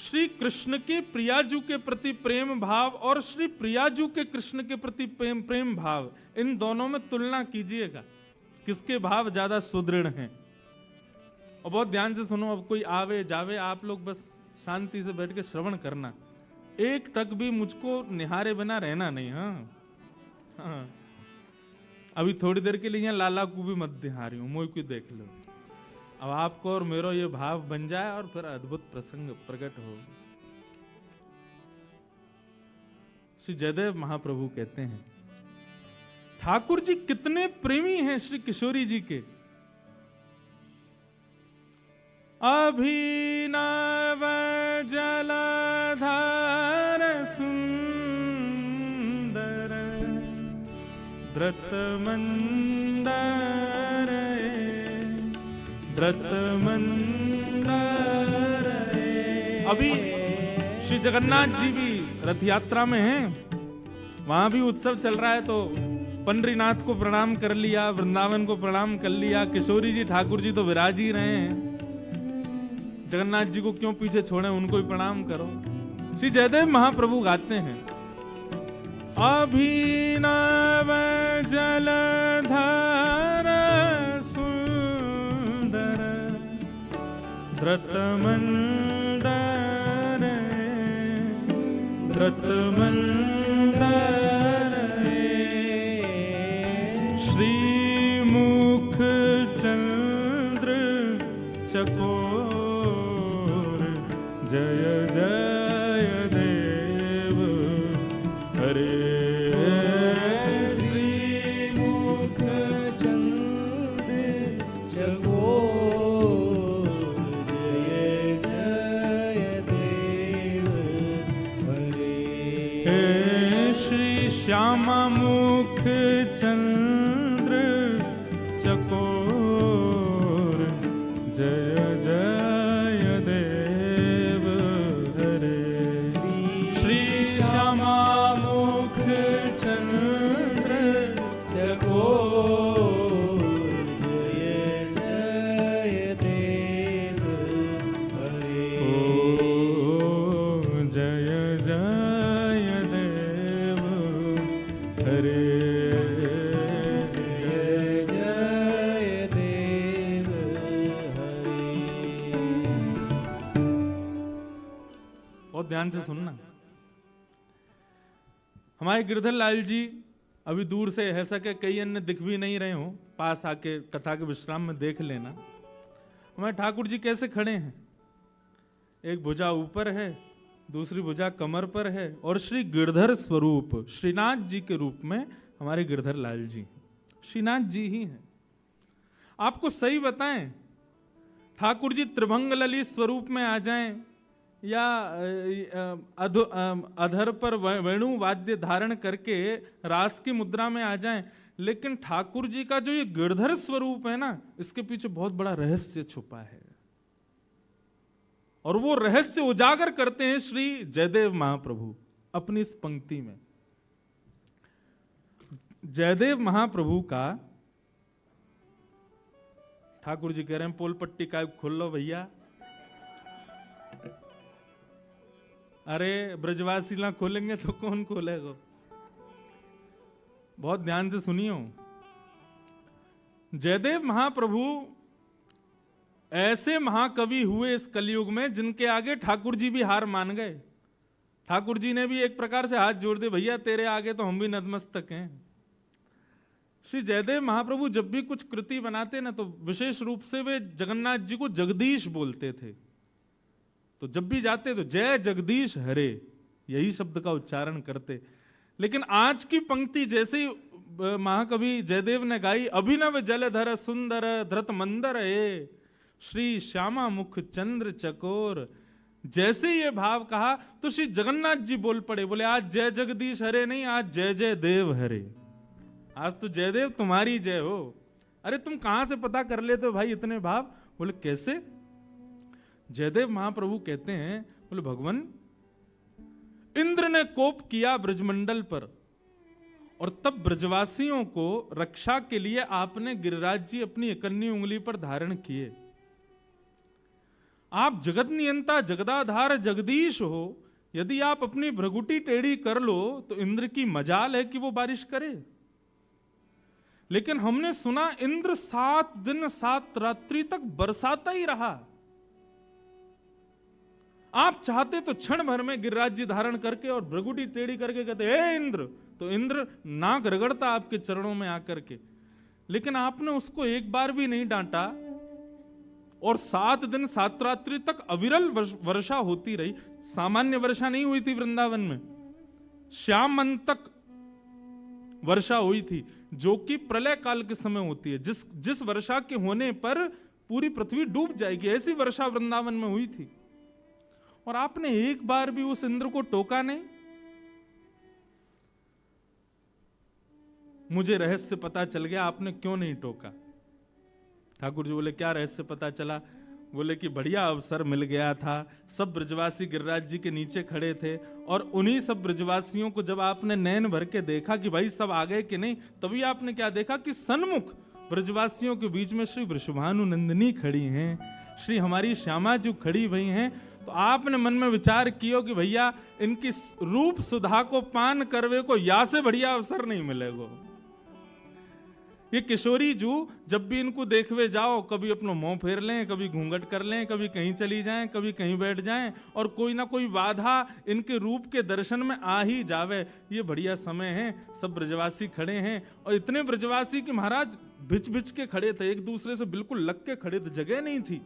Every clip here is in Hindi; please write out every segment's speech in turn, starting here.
श्री कृष्ण के प्रियाजू के प्रति प्रेम भाव और श्री प्रियाजू के कृष्ण के प्रति प्रेम भाव, इन दोनों में तुलना कीजिएगा, किसके भाव ज्यादा सुदृढ़ हैं। और बहुत ध्यान से सुनो, अब कोई आवे जावे, आप लोग बस शांति से बैठ के श्रवण करना, एक टक भी मुझको निहारे बिना रहना नहीं। हाँ, अभी थोड़ी देर के लिए यहाँ लाला को भी मत निहारी हूं, मोई को देख लो। अब आपको और मेरा ये भाव बन जाए और फिर अद्भुत प्रसंग प्रकट हो। श्री जयदेव महाप्रभु कहते हैं, ठाकुर जी कितने प्रेमी हैं श्री किशोरी जी के। अभिनव जलधार सुंदर द्रत मंदर द्रत मंदर। अभी श्री जगन्नाथ जी भी रथ यात्रा में हैं, वहां भी उत्सव चल रहा है, तो पंडरीनाथ को प्रणाम कर लिया, वृंदावन को प्रणाम कर लिया, किशोरी जी ठाकुर जी तो विराज ही रहे हैं, जगन्नाथ जी को क्यों पीछे छोड़े, उनको भी प्रणाम करो। श्री जयदेव महाप्रभु गाते हैं, अभिनव जलधार सुंदर द्रत मंदर द्रत मंदर श्रीमुख चंद्र चकोर जय जय देव हरे। श्रीमुख चंद्र चकोर जय जय देव हरे। हे श्री श्यामा मुख चंद्र चकोर जय जय देव हरे। श्री श्यामा मुख चंद्र चकोर जय जय देव हरे। ओ जय जय देव हरे। जय जय देव हरे। बहुत ध्यान से सुनना। हमारे गिरधर लाल जी अभी दूर से है सके कई अन्य दिख भी नहीं रहे हो, पास आके कथा के विश्राम में देख लेना। हमारे ठाकुर जी कैसे खड़े हैं, एक भुजा ऊपर है, दूसरी भुजा कमर पर है, और श्री गिरधर स्वरूप श्रीनाथ जी के रूप में हमारे गिरधर लाल जी श्रीनाथ जी ही हैं। आपको सही बताएं, ठाकुर जी त्रिभंग ललित स्वरूप में आ जाएं या अधर पर वेणु वाद्य धारण करके रास की मुद्रा में आ जाएं, लेकिन ठाकुर जी का जो ये गिरधर स्वरूप है ना, इसके पीछे बहुत बड़ा रहस्य छुपा है, और वो रहस्य उजागर करते हैं श्री जयदेव महाप्रभु अपनी इस पंक्ति में। जयदेव महाप्रभु का ठाकुर जी कह रहे हैं, पोल पट्टी का खोल लो भैया। अरे ब्रजवासी ना खोलेंगे तो कौन खोलेगा। बहुत ध्यान से सुनियो, जयदेव महाप्रभु ऐसे महाकवि हुए इस कलयुग में जिनके आगे ठाकुर जी भी हार मान गए। ठाकुर जी ने भी एक प्रकार से हाथ जोड़ दिए, भैया तेरे आगे तो हम भी नतमस्तक हैं। श्री जयदेव महाप्रभु जब भी कुछ कृति बनाते ना, तो विशेष रूप से वे जगन्नाथ जी को जगदीश बोलते थे। तो जब भी जाते तो जय जगदीश हरे, यही शब्द का उच्चारण करते। लेकिन आज की पंक्ति जैसे ही महाकवि जयदेव ने गाई, अभिनव जलधर सुंदर धृत मंदर हे श्री श्यामा मुख चंद्र चकोर, जैसे ये भाव कहा तो श्री जगन्नाथ जी बोल पड़े, बोले आज जय जगदीश हरे नहीं, आज जय जय देव हरे। आज तो जयदेव तुम्हारी जय हो। अरे तुम कहां से पता कर लेते हो भाई इतने भाव? बोले कैसे? जयदेव महाप्रभु कहते हैं, बोले भगवान इंद्र ने कोप किया ब्रजमंडल पर, और तब ब्रजवासियों को रक्षा के लिए आपने गिरिराज जी अपनी इकन्नी उंगली पर धारण किए। आप जगत नियंता जगदाधार जगदीश हो, यदि आप अपनी भ्रगुटी टेढ़ी कर लो तो इंद्र की मजाल है कि वो बारिश करे। लेकिन हमने सुना इंद्र 7 दिन 7 रात्रि तक बरसाता ही रहा। आप चाहते तो क्षण भर में गिरिराज्य धारण करके और भ्रगुटी टेढ़ी करके कहते हे इंद्र, तो इंद्र नाक रगड़ता आपके चरणों में आकर के। लेकिन आपने उसको एक बार भी नहीं डांटा और 7 दिन 7 रात्रि तक अविरल वर्षा होती रही। सामान्य वर्षा नहीं हुई थी वृंदावन में, श्याम तक वर्षा हुई थी, जो कि प्रलय काल के समय होती है। जिस वर्षा के होने पर पूरी पृथ्वी डूब जाएगी, ऐसी वर्षा वृंदावन में हुई थी। और आपने एक बार भी उस इंद्र को टोका नहीं। मुझे रहस्य पता चल गया, आपने क्यों नहीं टोका। ठाकुर जी बोले क्या रहस्य पता चला। बोले कि बढ़िया अवसर मिल गया था, सब ब्रजवासी गिरिराज जी के नीचे खड़े थे और उन्हीं सब ब्रजवासियों को जब आपने नैन भर के देखा कि भाई सब आ गए कि नहीं, तभी आपने क्या देखा कि सन्मुख ब्रजवासियों के बीच में श्री वृषभानु नंदिनी खड़ी हैं, श्री हमारी श्यामा जी खड़ी हुई हैं। तो आपने मन में विचार किया कि भैया इनकी रूप सुधा को पान करवे को या से बढ़िया अवसर नहीं मिलेगा। ये किशोरी जू जब भी इनको देखवे जाओ, कभी अपना मुंह फेर लें, कभी घूंघट कर लें, कभी कहीं चली जाएं, कभी कहीं बैठ जाएं, और कोई ना कोई बाधा इनके रूप के दर्शन में आ ही जावे। ये बढ़िया समय है, सब ब्रजवासी खड़े हैं और इतने ब्रजवासी कि महाराज भिच भिच के खड़े थे, एक दूसरे से बिल्कुल लग के खड़े थे, जगह नहीं थी।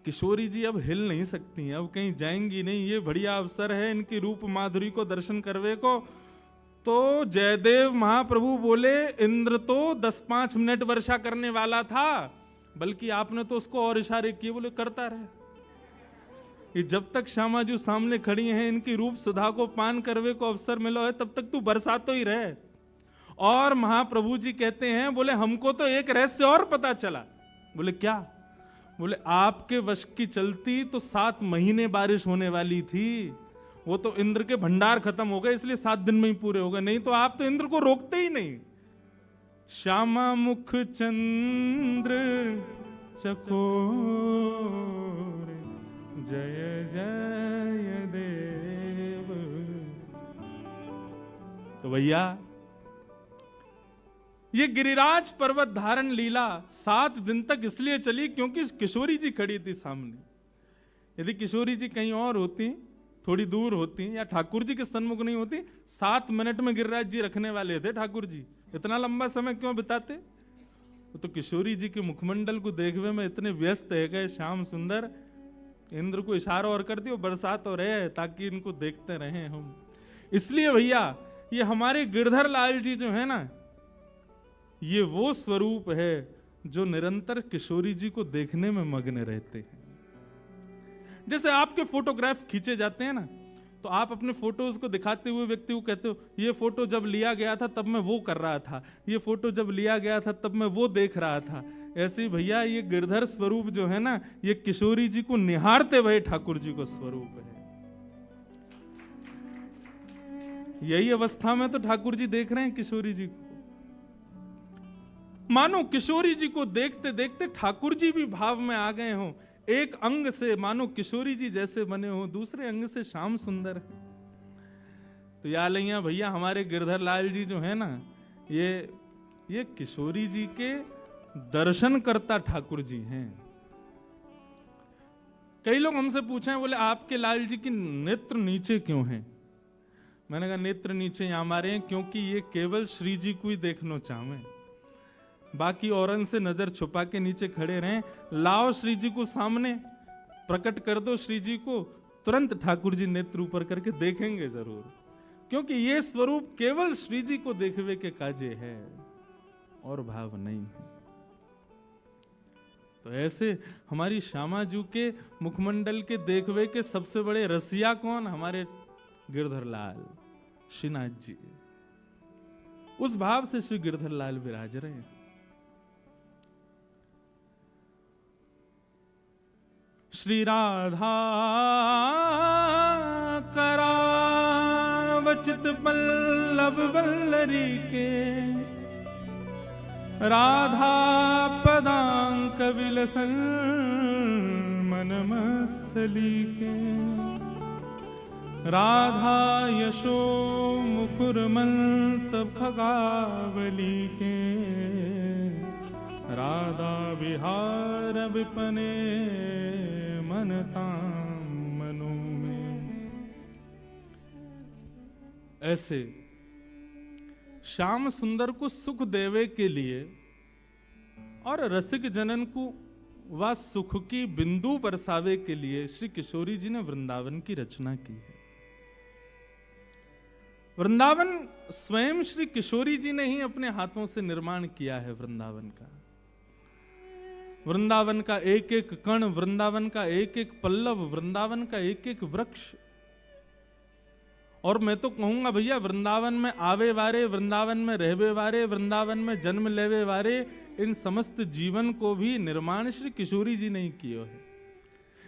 किशोरी जी अब हिल नहीं सकती हैं, अब कहीं जाएंगी नहीं। ये बढ़िया अवसर है इनकी रूप माधुरी को दर्शन करवे को। तो जयदेव महाप्रभु बोले इंद्र तो 10-5 मिनट वर्षा करने वाला था, बल्कि आपने तो उसको और इशारे किए, बोले करता रहे। ये जब तक श्यामा जी सामने खड़ी हैं, इनकी रूप सुधा को पान करवे को अवसर मिला है, तब तक तू बरसातो ही रहे। और महाप्रभु जी कहते हैं, बोले हमको तो एक रहस्य और पता चला। बोले क्या? बोले आपके वश की चलती तो 7 महीने बारिश होने वाली थी, वो तो इंद्र के भंडार खत्म हो गए इसलिए 7 दिन में ही पूरे हो गए, नहीं तो आप तो इंद्र को रोकते ही नहीं। श्यामा मुख चंद्र चकोर जय जय देव। तो भैया ये गिरिराज पर्वत धारण लीला 7 दिन तक इसलिए चली क्योंकि किशोरी जी खड़ी थी सामने। यदि किशोरी जी कहीं और होती, थोड़ी दूर होती, या ठाकुर जी के सन्मुख नहीं होती, 7 मिनट में गिरिराज जी रखने वाले थे ठाकुर जी, इतना लंबा समय क्यों बिताते। तो किशोरी जी के मुखमंडल को देखने में इतने व्यस्त है गए श्याम सुंदर, इंद्र को इशारा और कर दियो बरसात हो रहे ताकि इनको देखते रहे हम। इसलिए भैया ये हमारे गिरधर लाल जी जो है ना, ये वो स्वरूप है जो निरंतर किशोरी जी को देखने में मग्न रहते हैं। जैसे आपके फोटोग्राफ खींचे जाते हैं ना, तो आप अपने फोटोज को दिखाते हुए व्यक्ति को कहते हो ये फोटो जब लिया गया था तब मैं वो कर रहा था, ये फोटो जब लिया गया था तब मैं वो देख रहा था। ऐसे भैया ये गिरधर स्वरूप जो है ना, ये किशोरी जी को निहारते हुए ठाकुर जी को स्वरूप है। यही अवस्था में तो ठाकुर जी देख रहे हैं किशोरी जी को। मानो किशोरी जी को देखते देखते ठाकुर जी भी भाव में आ गए हों। एक अंग से मानो किशोरी जी जैसे बने हो, दूसरे अंग से श्याम सुंदर है। तो या लैया भैया हमारे गिरधर लाल जी जो है ना, ये किशोरी जी के दर्शन करता ठाकुर जी हैं। कई लोग हमसे पूछे, बोले आपके लाल जी की नेत्र नीचे क्यों हैं? मैंने कहा नेत्र नीचे यहाँ हमारे हैं क्योंकि ये केवल श्री जी को ही देखना चाहें, बाकी औरन से नजर छुपा के नीचे खड़े रहें। लाओ श्री जी को सामने, प्रकट कर दो श्री जी को, तुरंत ठाकुर जी नेत्र ऊपर करके देखेंगे जरूर, क्योंकि ये स्वरूप केवल श्री जी को देखवे के काजे है और भाव नहीं है। तो ऐसे हमारी श्यामा जी के मुखमंडल के देखवे के सबसे बड़े रसिया कौन? हमारे गिरधर लाल श्रीनाथ जी। उस भाव से श्री गिरधर लाल विराज रहे हैं। श्री राधा करावचित पल्लव वल्लरी के, राधा पदांक विलसन मन मस्तली के, राधा यशो मुकुरमल तब खगावली के, राधा विहार विपने मनताम मनो में। ऐसे श्याम सुंदर को सुख देवे के लिए और रसिक जनन को व सुख की बिंदु बरसावे के लिए श्री किशोरी जी ने वृंदावन की रचना की है। वृंदावन स्वयं श्री किशोरी जी ने ही अपने हाथों से निर्माण किया है। वृंदावन का एक एक कण, वृंदावन का एक एक पल्लव, वृंदावन का एक एक वृक्ष। और मैं तो कहूंगा भैया, वृंदावन में आवे वारे, वृंदावन में रहवे वारे, वृंदावन में जन्म लेवे वारे, इन समस्त जीवन को भी निर्माण श्री किशोरी जी ने ही किया है।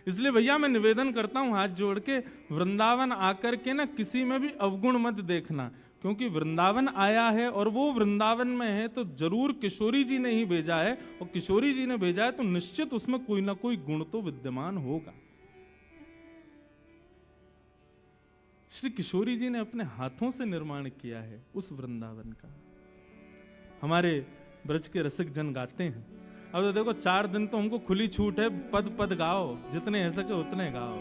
इसलिए भैया मैं निवेदन करता हूं हाथ जोड़ के, वृंदावन आकर के ना किसी में भी अवगुण मत देखना, क्योंकि वृंदावन आया है और वो वृंदावन में है तो जरूर किशोरी जी ने ही भेजा है, और किशोरी जी ने भेजा है तो निश्चित उसमें कोई ना कोई गुण तो विद्यमान होगा। श्री किशोरी जी ने अपने हाथों से निर्माण किया है उस वृंदावन का। हमारे ब्रज के रसिक जन गाते हैं। अब तो देखो 4 दिन तो हमको खुली छूट है, पद पद गाओ, जितने है सके उतने गाओ।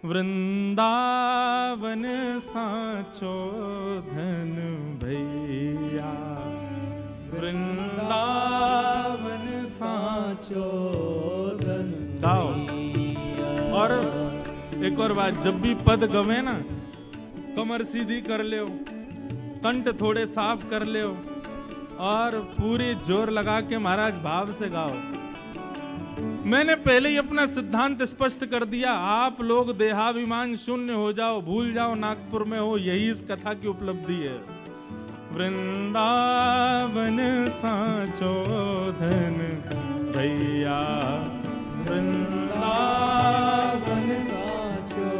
वृंदावन साचो धन भैया, वृंदावन साचो धन गाओ। और एक और बात, जब भी पद गवे ना, कमर सीधी कर ले, कंठ थोड़े साफ कर ले और पूरी जोर लगा के महाराज भाव से गाओ। मैंने पहले ही अपना सिद्धांत स्पष्ट कर दिया, आप लोग देहाभिमान शून्य हो जाओ, भूल जाओ नागपुर में हो, यही इस कथा की उपलब्धि है। वृंदावन साचो धन भैया, वृंदावन साचो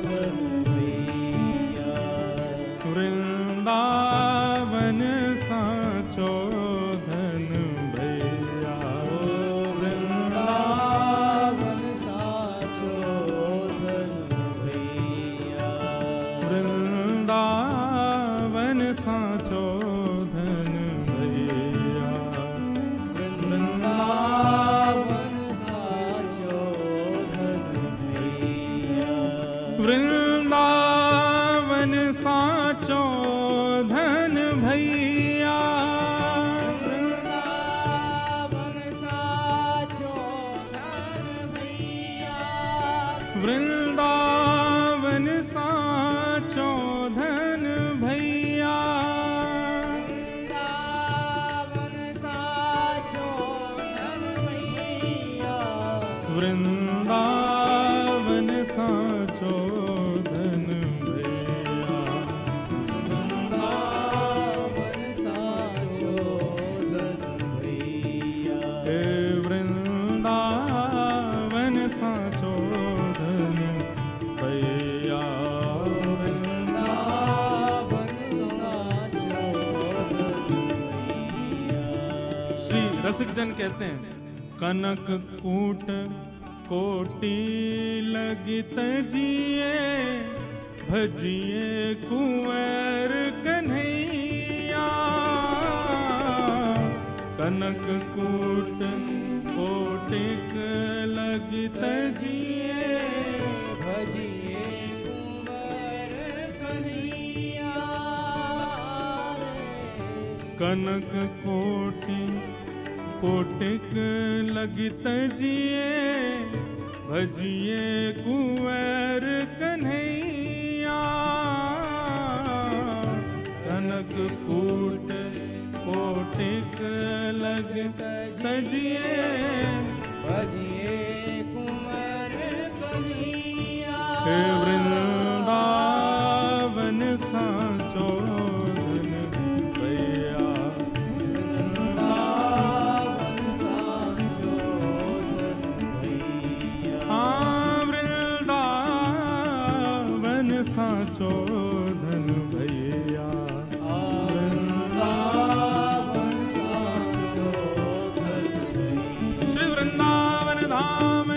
धन भैया, वृंदावन साचो धन भैया, वृंदावन साचो धन भैया, वृंदावन साचो धन भैया, वृंदावन साचो धन भैया, वृंदावन साचो धन भैया, वृंदावन साचो धन भैया, वृंदावन साचो धन भैया, वृंदावन साचो धन भैया, हे वृंदावन साचो धन भैया, वृंदावन साचो धन भैया। श्री रसिक जन कहते हैं, कनक कूट कोटि लगित जिए, भजिए कुंवर कन्हैया, कनक कूट कोटिक लगित जिए, भजिए कुंवर कन्हैया, कनक कोटि कोटिक लगित जिए, भजिए कुंवर कन्हैया, कनक कूट कोटिक लगित जिए, भजिए कुंवर कन्हैया, हे वृंदावन साचो धन भैया, वृंदावन साचो धन भैया, हाँ वृंदावन साचो धन भैया, वृंदावन साचो धन भैया, श्री वृंदावन धाम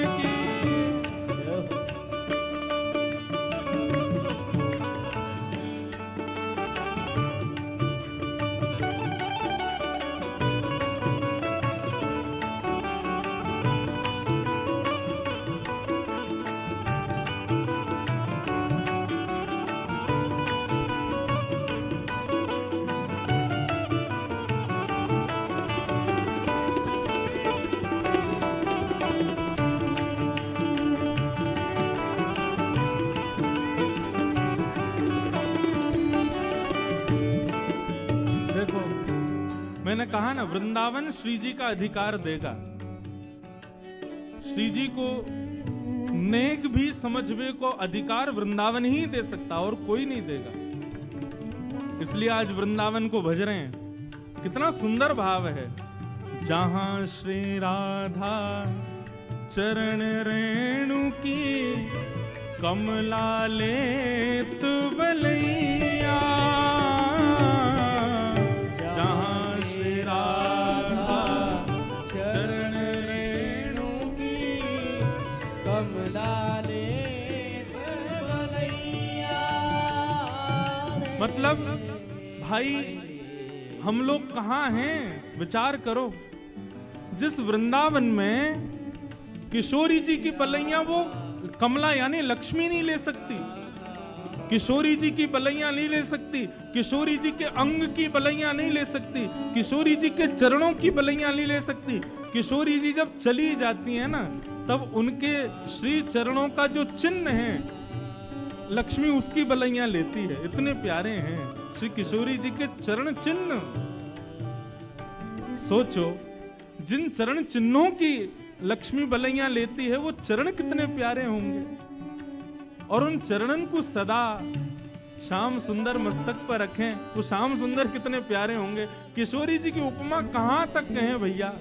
कहा ना, वृंदावन श्री जी का अधिकार देगा। श्री जी को नेक भी समझवे को अधिकार वृंदावन ही दे सकता, और कोई नहीं देगा। इसलिए आज वृंदावन को भज रहे हैं। कितना सुंदर भाव है। जहां श्री राधा चरण रेणु की कमला लेत बलैया, जहां श्री राधा चरण रेणु की कमला लेत बलैया। मतलब भाई हम लोग कहाँ हैं, विचार करो। जिस वृंदावन में किशोरी जी की बलैया वो कमला यानी लक्ष्मी नहीं ले सकती, किशोरी जी की बलैया नहीं ले सकती, किशोरी जी के अंग की बलैया नहीं ले सकती, किशोरी जी के चरणों की बलैया नहीं ले सकती। किशोरी जी जब चली जाती है ना, तब उनके श्री चरणों का जो चिन्ह है, लक्ष्मी उसकी बलैया लेती है। इतने प्यारे हैं श्री किशोरी जी के चरण चिन्ह। सोचो, जिन चरण चिन्हों की लक्ष्मी बलैया लेती है, वो चरण कितने प्यारे होंगे। और उन चरणन को सदा श्याम सुंदर मस्तक पर रखें, वो श्याम सुंदर कितने प्यारे होंगे। किशोरी जी की उपमा कहां तक कहें भैया।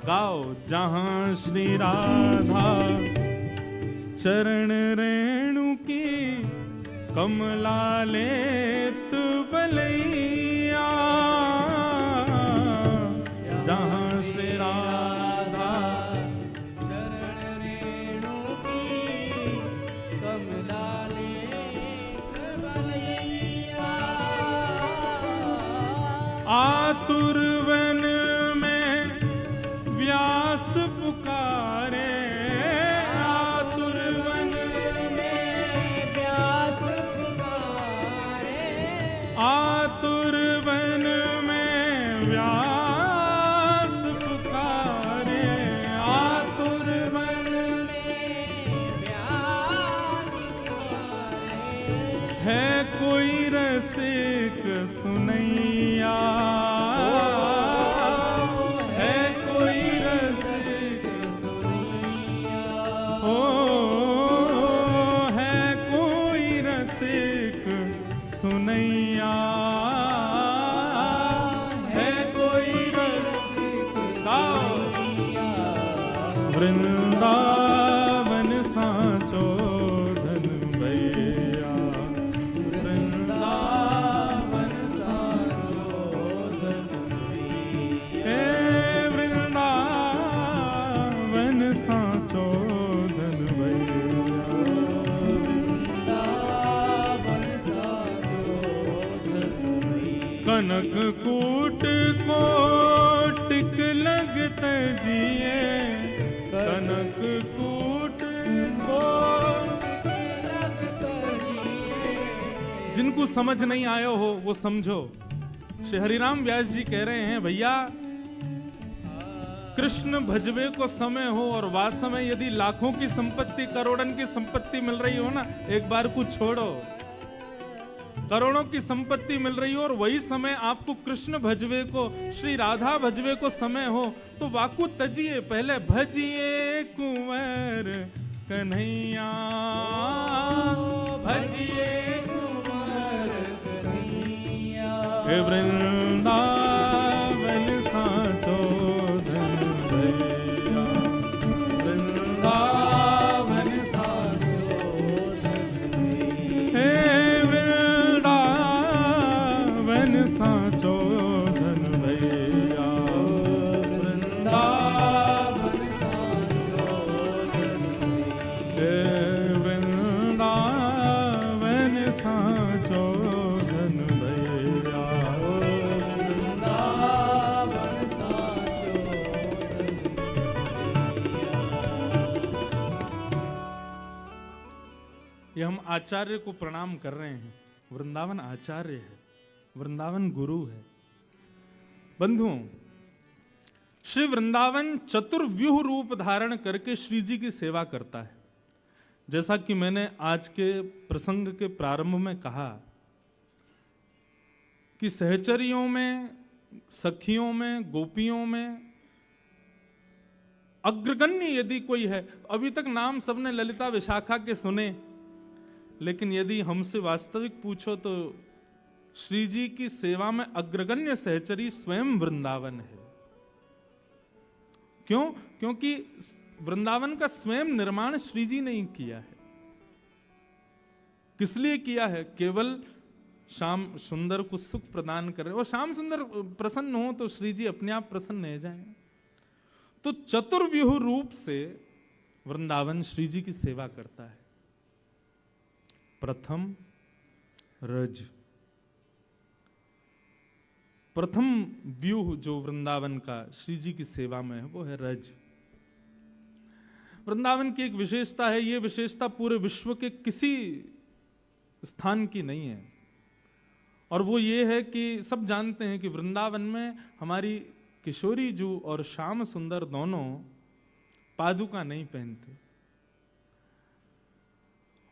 गाओ, जहां श्री राधा चरण रेणु की कमला लेत बलैया, जहां श्री राधा चरण रेणु की कमला लेत बलैया। आतुर वन में व्यास पुकारे, आतुर वन में व्यास पुकारे, आतुर वन में व्यास पुकारे, आतुर वन में व्यास पुकारे। है कोई रसिक सुनैया, है कोई रसिक सुनैया। ओ, है कोई रसिक सुनैया, है कोई रसिक सुनैया। वृंदावन साचो धन भैया, वृंदावन साचो धन भैया। हे वृंदावन साचो धन भैया। वृंदावन साचो धन भैया। कनक कूट कोटिक लगत जिए, कनक कूट कोटिक लगत जिए। जिनको समझ नहीं आयो हो वो समझो। श्री हरिराम व्यास जी कह रहे हैं, भैया कृष्ण भजवे को समय हो और वास्तव में यदि लाखों की संपत्ति, करोड़न की संपत्ति मिल रही हो ना, एक बार कुछ छोड़ो, करोड़ों की संपत्ति मिल रही हो और वही समय आपको कृष्ण भजवे को, श्री राधा भजवे को समय हो, तो वाकु तजिए, पहले भजिए कुंवर कन्हैया, भजिए कुंवर कन्हैया। हे वृंदावन साचो धन भैया, वृंदावन साचो धन भैया। हे वृंदावन साचो धन भैया, वृंदावन साचो धन भैया। हे वृंदावन साचो धन भैया। वृंदावन साचो धन भैया। ये हम आचार्य को प्रणाम कर रहे हैं। वृंदावन आचार्य है, वृंदावन गुरु है। बंधुओं, श्री वृंदावन चतुर्व्यूह रूप धारण करके श्री जी की सेवा करता है। जैसा कि मैंने आज के प्रसंग के प्रारंभ में कहा कि सहचरियों में सखियों में, गोपियों में अग्रगण्य यदि कोई है, अभी तक नाम सबने ललिता विशाखा के सुने, लेकिन यदि हमसे वास्तविक पूछो तो श्री जी की सेवा में अग्रगण्य सहचरी स्वयं वृंदावन है। क्यों? क्योंकि वृंदावन का स्वयं निर्माण श्री जी ने ही किया है। किस लिए किया है? केवल श्याम सुंदर को सुख प्रदान करे, और श्याम सुंदर प्रसन्न हो तो श्री जी अपने आप प्रसन्न हो जाएं। तो चतुर्व्यूह रूप से वृंदावन श्री जी की सेवा करता है। प्रथम रज, प्रथम व्यूह जो वृंदावन का श्री जी की सेवा में है वो है रज। वृंदावन की एक विशेषता है, ये विशेषता पूरे विश्व के किसी स्थान की नहीं है, और वो ये है कि सब जानते हैं कि वृंदावन में हमारी किशोरी जू और श्याम सुंदर दोनों पादुका नहीं पहनते,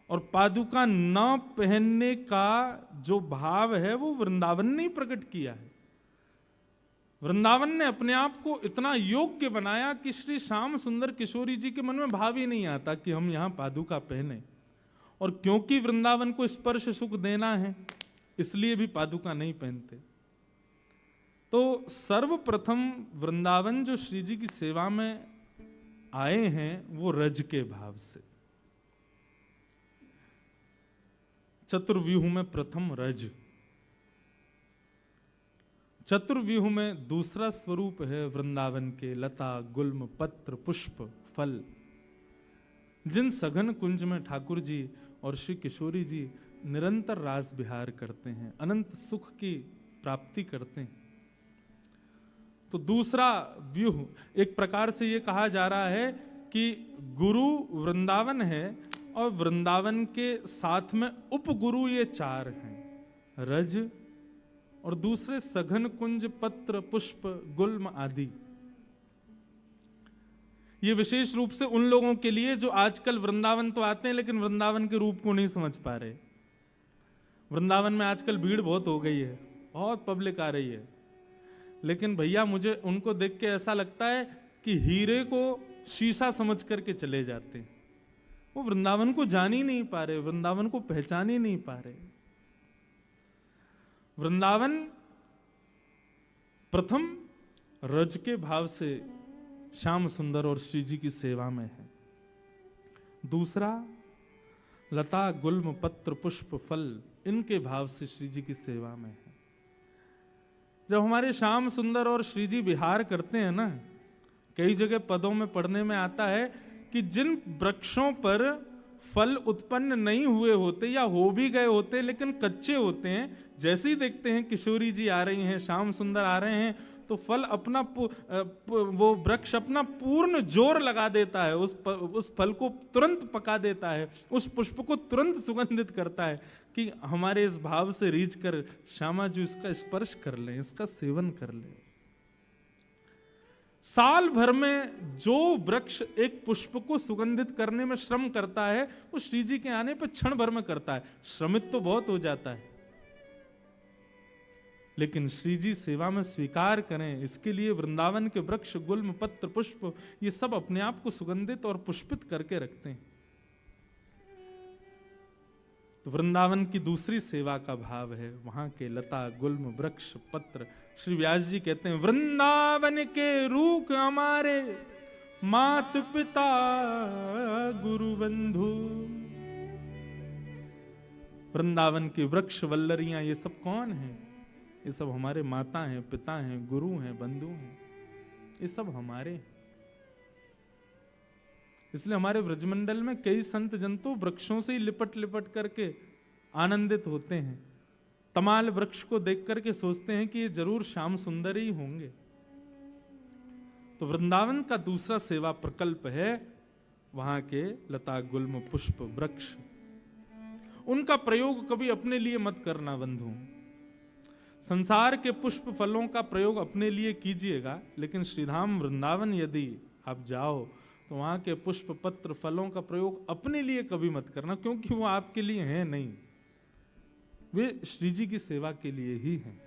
और पादुका न पहनने का जो भाव है वो वृंदावन ने ही प्रकट किया है। वृंदावन ने अपने आप को इतना योग्य बनाया कि श्री श्याम सुंदर किशोरी जी के मन में भाव ही नहीं आता कि हम यहां पादुका पहने, और क्योंकि वृंदावन को स्पर्श सुख देना है इसलिए भी पादुका नहीं पहनते। तो सर्वप्रथम वृंदावन जो श्री जी की सेवा में आए हैं वो रज के भाव से। चतुर्व्यूह में प्रथम रज, चतुर्व्यूह में दूसरा स्वरूप है वृंदावन के लता गुल्म पत्र पुष्प फल, जिन सघन कुंज में ठाकुर जी और श्री किशोरी जी निरंतर रास विहार करते हैं, अनंत सुख की प्राप्ति करते हैं। तो दूसरा व्यूह एक प्रकार से ये कहा जा रहा है कि गुरु वृंदावन है और वृंदावन के साथ में उपगुरु ये चार हैं, रज और दूसरे सघन कुंज पत्र पुष्प गुल्म आदि। ये विशेष रूप से उन लोगों के लिए जो आजकल वृंदावन तो आते हैं लेकिन वृंदावन के रूप को नहीं समझ पा रहे। वृंदावन में आजकल भीड़ बहुत हो गई है, बहुत पब्लिक आ रही है, लेकिन भैया मुझे उनको देख के ऐसा लगता है कि हीरे को शीशा समझ करके चले जाते हैं। वो वृंदावन को जान ही नहीं पा रहे, वृंदावन को पहचान ही नहीं पा रहे। वृंदावन प्रथम रज के भाव से श्याम सुंदर और श्री जी की सेवा में है, दूसरा लता गुल्म पत्र पुष्प फल इनके भाव से श्री जी की सेवा में है। जब हमारे श्याम सुंदर और श्री जी विहार करते हैं ना, कई जगह पदों में पढ़ने में आता है कि जिन वृक्षों पर फल उत्पन्न नहीं हुए होते या हो भी गए होते लेकिन कच्चे होते हैं, जैसे ही देखते हैं किशोरी जी आ रही हैं, श्याम सुंदर आ रहे हैं, तो फल अपना वो वृक्ष अपना पूर्ण जोर लगा देता है, उस फल को तुरंत पका देता है, उस पुष्प को तुरंत सुगंधित करता है कि हमारे इस भाव से रीझ कर श्यामा जी इसका स्पर्श कर लें, इसका सेवन कर लें। साल भर में जो वृक्ष एक पुष्प को सुगंधित करने में श्रम करता है वो श्री जी के आने पर क्षण भर में करता है। श्रमित तो बहुत हो जाता है, लेकिन श्री जी सेवा में स्वीकार करें, इसके लिए वृंदावन के वृक्ष गुल्म पत्र पुष्प ये सब अपने आप को सुगंधित और पुष्पित करके रखते हैं। तो वृंदावन की दूसरी सेवा का भाव है वहां के लता गुल्म वृक्ष पत्र। श्री व्यास जी कहते हैं वृंदावन के रूख हमारे मात पिता गुरु बंधु। वृंदावन के वृक्ष वल्लरियां ये सब कौन है? ये सब हमारे माता हैं, पिता हैं, गुरु हैं, बंधु हैं, ये सब हमारे। इसलिए हमारे व्रजमंडल में कई संत जन तो वृक्षों से ही लिपट लिपट करके आनंदित होते हैं। तमाल वृक्ष को देख करके सोचते हैं कि ये जरूर श्याम सुंदर ही होंगे। तो वृंदावन का दूसरा सेवा प्रकल्प है वहां के लता गुल्म पुष्प वृक्ष। उनका प्रयोग कभी अपने लिए मत करना बंधु। संसार के पुष्प फलों का प्रयोग अपने लिए कीजिएगा, लेकिन श्रीधाम वृंदावन यदि आप जाओ तो वहां के पुष्प पत्र फलों का प्रयोग अपने लिए कभी मत करना, क्योंकि वो आपके लिए हैं नहीं, वे श्री जी की सेवा के लिए ही हैं।